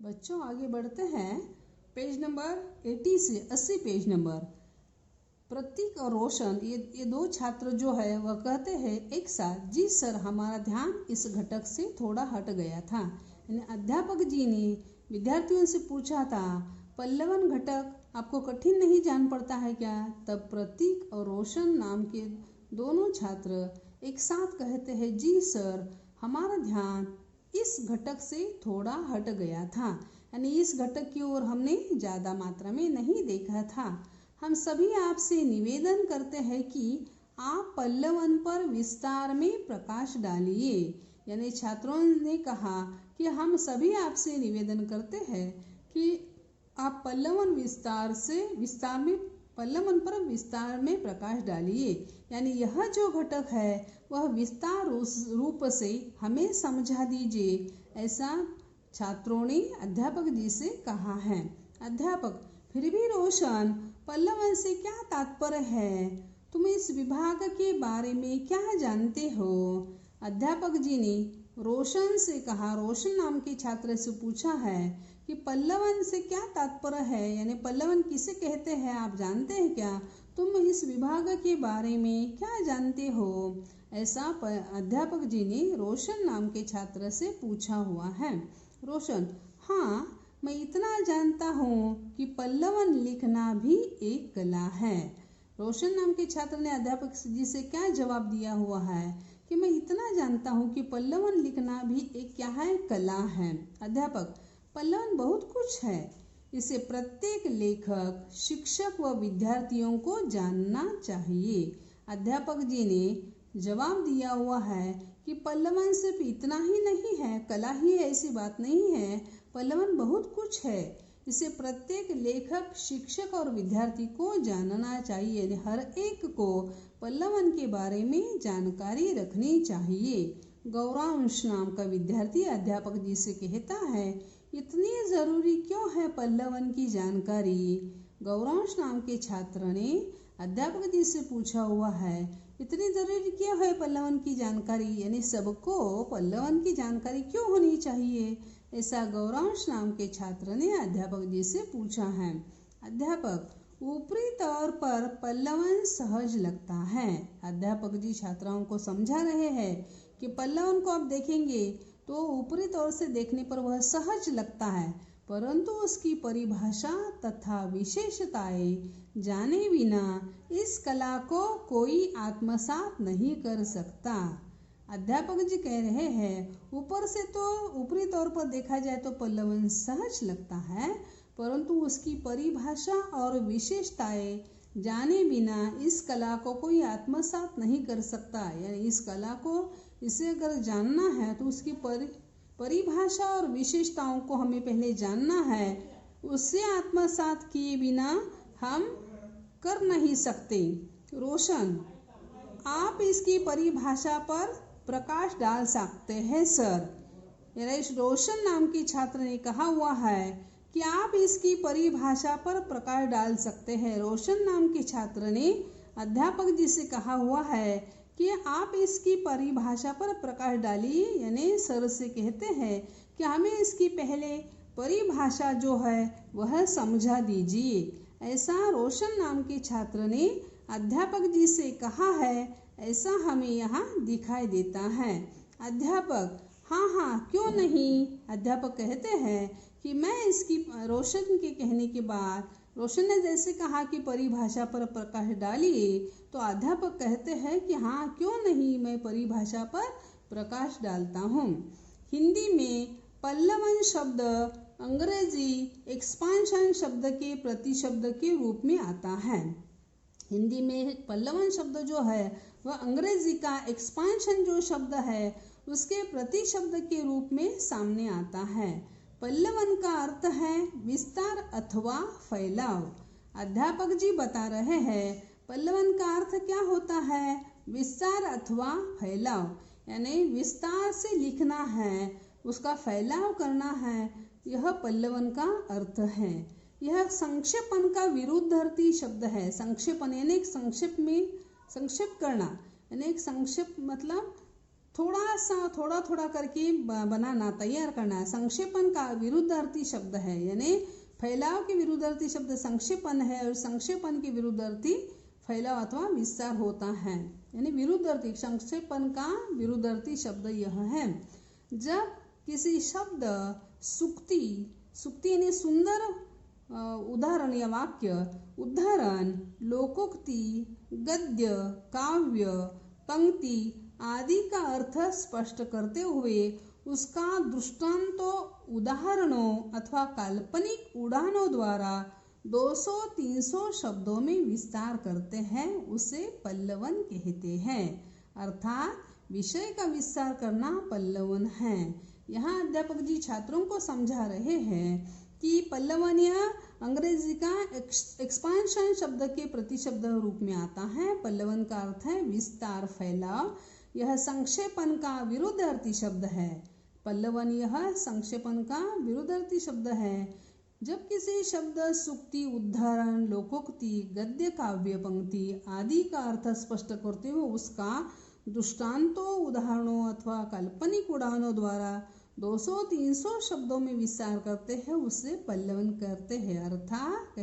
बच्चों आगे बढ़ते हैं। पेज नंबर 80 से 80 पेज नंबर। प्रतीक और रोशन ये दो छात्र जो है वह कहते हैं एक साथ, जी सर हमारा ध्यान इस घटक से थोड़ा हट गया था। यानी अध्यापक जी ने विद्यार्थियों से पूछा था, पल्लवन घटक आपको कठिन नहीं जान पड़ता है क्या? तब प्रतीक और रोशन नाम के दोनों छात्र एक साथ कहते हैं, जी सर हमारा ध्यान इस घटक से थोड़ा हट गया था। यानी इस घटक की ओर हमने ज़्यादा मात्रा में नहीं देखा था। हम सभी आपसे निवेदन करते हैं कि आप पल्लवन पर विस्तार में प्रकाश डालिए। यानी छात्रों ने कहा कि हम सभी आपसे निवेदन करते हैं कि आप पल्लवन पर विस्तार में प्रकाश डालिए। यानी यह जो घटक है वह विस्तार रूप से हमें समझा दीजिए, ऐसा छात्रों ने अध्यापक जी से कहा है। अध्यापक, फिर भी रोशन, पल्लवन से क्या तात्पर्य है? तुम इस विभाग के बारे में क्या जानते हो? अध्यापक जी ने रोशन से कहा, रोशन नाम के छात्र से पूछा है कि पल्लवन से क्या तात्पर्य है, यानी पल्लवन किसे कहते हैं आप जानते हैं क्या? तुम इस विभाग के बारे में क्या जानते हो? ऐसा अध्यापक जी ने रोशन नाम के छात्र से पूछा हुआ है। रोशन, हाँ मैं इतना जानता हूँ कि पल्लवन लिखना भी एक कला है। रोशन नाम के छात्र ने अध्यापक जी से क्या जवाब दिया हुआ है कि मैं इतना जानता हूँ कि पल्लवन लिखना भी एक क्या है, कला है। अध्यापक, पल्लवन बहुत कुछ है, इसे प्रत्येक लेखक, शिक्षक व विद्यार्थियों को जानना चाहिए। अध्यापक जी ने जवाब दिया हुआ है कि पल्लवन सिर्फ इतना ही नहीं है, कला ही है ऐसी बात नहीं है, पल्लवन बहुत कुछ है, इसे प्रत्येक लेखक, शिक्षक और विद्यार्थी को जानना चाहिए। हर एक को पल्लवन के बारे में जानकारी रखनी चाहिए। गौरांश नाम का विद्यार्थी अध्यापक जी से कहता है, इतनी ज़रूरी क्यों है पल्लवन की जानकारी? गौरांश नाम के छात्र ने अध्यापक जी से पूछा हुआ है, इतनी ज़रूरी क्यों है पल्लवन की जानकारी? यानी सबको पल्लवन की जानकारी क्यों होनी चाहिए? ऐसा गौरांश नाम के छात्र ने अध्यापक जी से पूछा है। अध्यापक, ऊपरी तौर पर पल्लवन सहज लगता है। अध्यापक जी छात्राओं को समझा रहे हैं कि पल्लवन को आप देखेंगे तो ऊपरी तौर से देखने पर वह सहज लगता है, परंतु उसकी परिभाषा तथा विशेषताएं जाने बिना इस कला को कोई आत्मसात नहीं कर सकता। अध्यापक जी कह रहे हैं, ऊपर से तो ऊपरी तौर पर देखा जाए तो पल्लवन सहज लगता है, परंतु उसकी परिभाषा और विशेषताएं जाने बिना इस कला को कोई आत्मसात नहीं कर सकता। यानी इस कला को, इसे अगर जानना है तो उसकी परिभाषा और विशेषताओं को हमें पहले जानना है, उससे आत्मसात किए बिना हम कर नहीं सकते। रोशन, आप इसकी परिभाषा पर प्रकाश डाल सकते हैं सर। रोशन नाम की छात्र ने कहा हुआ है कि आप इसकी परिभाषा पर प्रकाश डाल सकते हैं। रोशन नाम के छात्र ने अध्यापक जी से कहा हुआ है कि आप इसकी परिभाषा पर प्रकाश डालिए। यानी सर से कहते हैं कि हमें इसकी पहले परिभाषा जो है वह समझा दीजिए। ऐसा रोशन नाम के छात्र ने अध्यापक जी से कहा है, ऐसा हमें यहाँ दिखाई देता है। अध्यापक, हाँ हाँ क्यों नहीं। अध्यापक कहते हैं कि मैं इसकी, रोशन के कहने के बाद रोशन ने जैसे कहा कि परिभाषा पर प्रकाश डालिए, तो अध्यापक कहते हैं कि हाँ क्यों नहीं, मैं परिभाषा पर प्रकाश डालता हूँ। हिंदी में पल्लवन शब्द अंग्रेजी एक्सपांशन शब्द के प्रतिशब्द के रूप में आता है। हिंदी में पल्लवन शब्द जो है वह अंग्रेजी का एक्सपांशन जो शब्द है उसके प्रतिशब्द के रूप में सामने आता है। पल्लवन का अर्थ है विस्तार अथवा फैलाव। अध्यापक जी बता रहे हैं पल्लवन का अर्थ क्या होता है, विस्तार अथवा फैलाव। यानी विस्तार से लिखना है, उसका फैलाव करना है, यह पल्लवन का अर्थ है। यह संक्षेपण का विरुद्धार्थी शब्द है। संक्षेपण यानी संक्षेप में संक्षेप करना, यानी एक संक्षेप मतलब थोड़ा थोड़ा करके बनाना, तैयार करना। संक्षेपण का विरुद्धार्थी शब्द है, यानी फैलाव के विरुद्धार्थी शब्द संक्षेपण है और संक्षेपण के विरुद्धार्थी फैलाव अथवा विस्तार होता है। यानी विरुद्धार्थी, संक्षेपण का विरुद्धार्थी शब्द यह है। जब किसी शब्द सूक्ति यानी सुंदर उदाहरण या वाक्य, उदाहरण, लोकोक्ति, गद्य, काव्य, पंक्ति आदि का अर्थ स्पष्ट करते हुए उसका दृष्टांतों, उदाहरणों अथवा काल्पनिक उदाहरणों द्वारा 200-300 शब्दों में विस्तार करते हैं, उसे पल्लवन कहते हैं। अर्थात विषय का विस्तार करना पल्लवन है। यहाँ अध्यापक जी छात्रों को समझा रहे हैं कि पल्लवन यह अंग्रेजी का एक्सपांशन शब्द के प्रतिशब्द रूप में आता है। पल्लवन का अर्थ है विस्तार, फैलाव। यह संक्षेपण का विरुद्धार्थी शब्द है। पल्लवन यह संक्षेपण का विरुद्धार्थी शब्द है। जब किसी शब्द सूक्ति, उदाहरण, लोकोक्ति, गद्य, काव्य, पंक्ति आदि का अर्थ स्पष्ट करते हुए उसका दृष्टांतों, उदाहरणों अथवा काल्पनिक उदाहरणों द्वारा 200-300 शब्दों में विस्तार करते हैं, उसे पल्लवन कहते हैं। अर्थात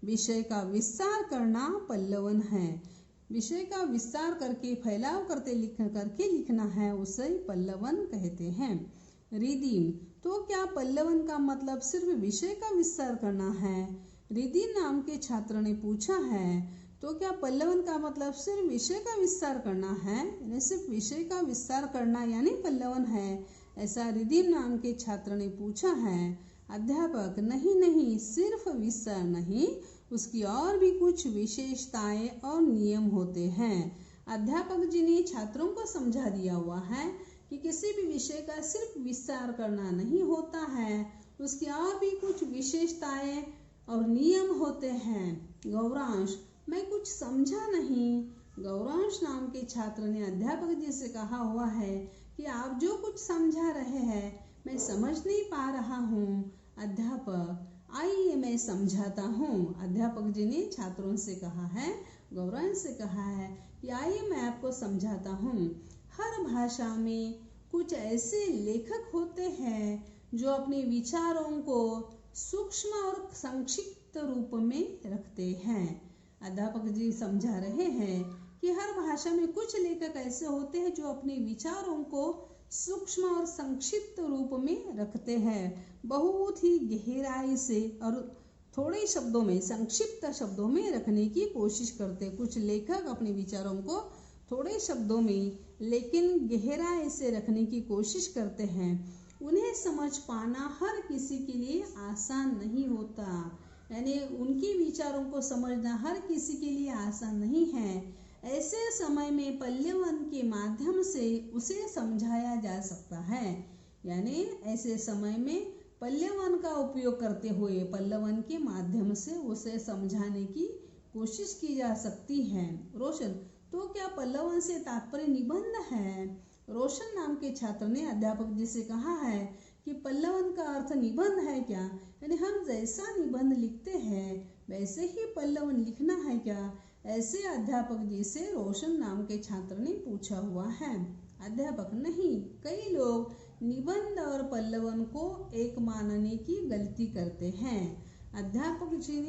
विषय का विस्तार करना पल्लवन है। विषय का विस्तार करके, फैलाव करके लिखना है, उसे पल्लवन कहते हैं। रिदिम, तो क्या पल्लवन का मतलब सिर्फ विषय का विस्तार करना है? रिधि नाम के छात्र ने पूछा है। तो क्या पल्लवन का मतलब सिर्फ विषय का विस्तार करना है? यानी सिर्फ विषय का विस्तार करना यानी पल्लवन है, ऐसा रिधि नाम के छात्र ने पूछा है। अध्यापक, नहीं, सिर्फ विस्तार नहीं, उसकी और भी कुछ विशेषताएं और नियम होते हैं। अध्यापक जी ने छात्रों को समझा दिया हुआ है कि किसी भी विषय का सिर्फ विस्तार करना नहीं होता है, उसकी और भी कुछ विशेषताएं और नियम होते हैं। गौरांश, मैं कुछ समझा नहीं। गौरांश नाम के छात्र ने अध्यापक जी से कहा हुआ है कि आप जो कुछ समझा रहे हैं मैं समझ नहीं पा रहा हूँ। अध्यापक, आइए मैं समझाता हूँ। अध्यापक जी ने छात्रों से कहा है, गौरांश से कहा है कि आइए मैं आपको समझाता हूँ। हर भाषा में कुछ ऐसे लेखक होते हैं जो अपने विचारों को सूक्ष्म और संक्षिप्त रूप में रखते हैं। अध्यापक जी समझा रहे हैं कि हर भाषा में कुछ लेखक ऐसे होते हैं जो अपने विचारों को सूक्ष्म और संक्षिप्त रूप में रखते हैं, बहुत ही गहराई से और थोड़े शब्दों में, संक्षिप्त शब्दों में रखने की कोशिश करते हैं। कुछ लेखक अपने विचारों को थोड़े शब्दों में लेकिन गहराई से रखने की कोशिश करते हैं। उन्हें समझ पाना हर किसी के लिए आसान नहीं होता, यानी उनके विचारों को समझना हर किसी के लिए आसान नहीं है। ऐसे समय में पल्लवन के माध्यम से उसे समझाया जा सकता है, यानी ऐसे समय में पल्लवन का उपयोग करते हुए पल्लवन के माध्यम से उसे समझाने की कोशिश की जा सकती है। रोशन, तो क्या पल्लवन से तात्पर्य निबंध है? रोशन नाम के छात्र ने अध्यापक जी से कहा है कि पल्लवन का अर्थ निबंध है क्या? यानी हम जैसा निबंध लिखते हैं वैसे ही पल्लवन लिखना है क्या? ऐसे अध्यापक जी से रोशन नाम के छात्र ने पूछा हुआ है। अध्यापक, नहीं, कई लोग निबंध और पल्लवन को एक मानने की गलती करते हैं। अध्यापक जी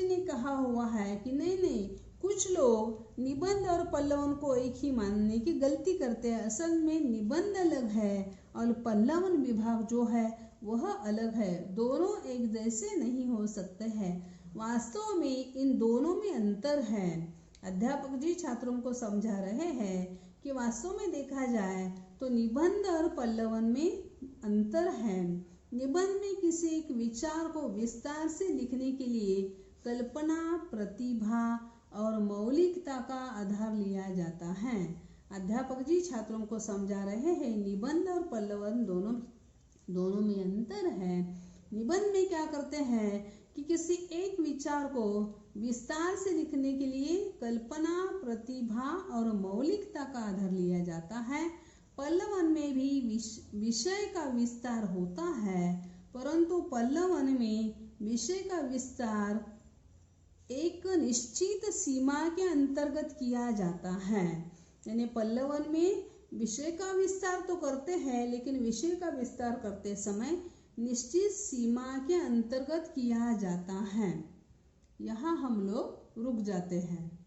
ने कहा हुआ है कि नहीं, कुछ लोग निबंध और पल्लवन को एक ही मानने की गलती करते हैं। असल में निबंध अलग है और पल्लवन विभाग जो है वह अलग है, दोनों एक जैसे नहीं हो सकते हैं। वास्तव में इन दोनों में अंतर है। अध्यापक जी छात्रों को समझा रहे हैं कि वास्तव में देखा जाए तो निबंध और पल्लवन में अंतर है। निबंध में किसी एक विचार को विस्तार से लिखने के लिए कल्पना, प्रतिभा और मौलिकता का आधार लिया जाता है। अध्यापक जी छात्रों को समझा रहे हैं निबंध और पल्लवन दोनों में अंतर है। निबंध में क्या करते हैं कि किसी एक विचार को विस्तार से लिखने के लिए कल्पना, प्रतिभा और मौलिकता का आधार लिया जाता है। पल्लवन में भी विषय का विस्तार होता है, परंतु पल्लवन में विषय का विस्तार एक निश्चित सीमा के अंतर्गत किया जाता है। यानी पल्लवन में विषय का विस्तार तो करते हैं, लेकिन विषय का विस्तार करते समय निश्चित सीमा के अंतर्गत किया जाता है। यहाँ हम लोग रुक जाते हैं।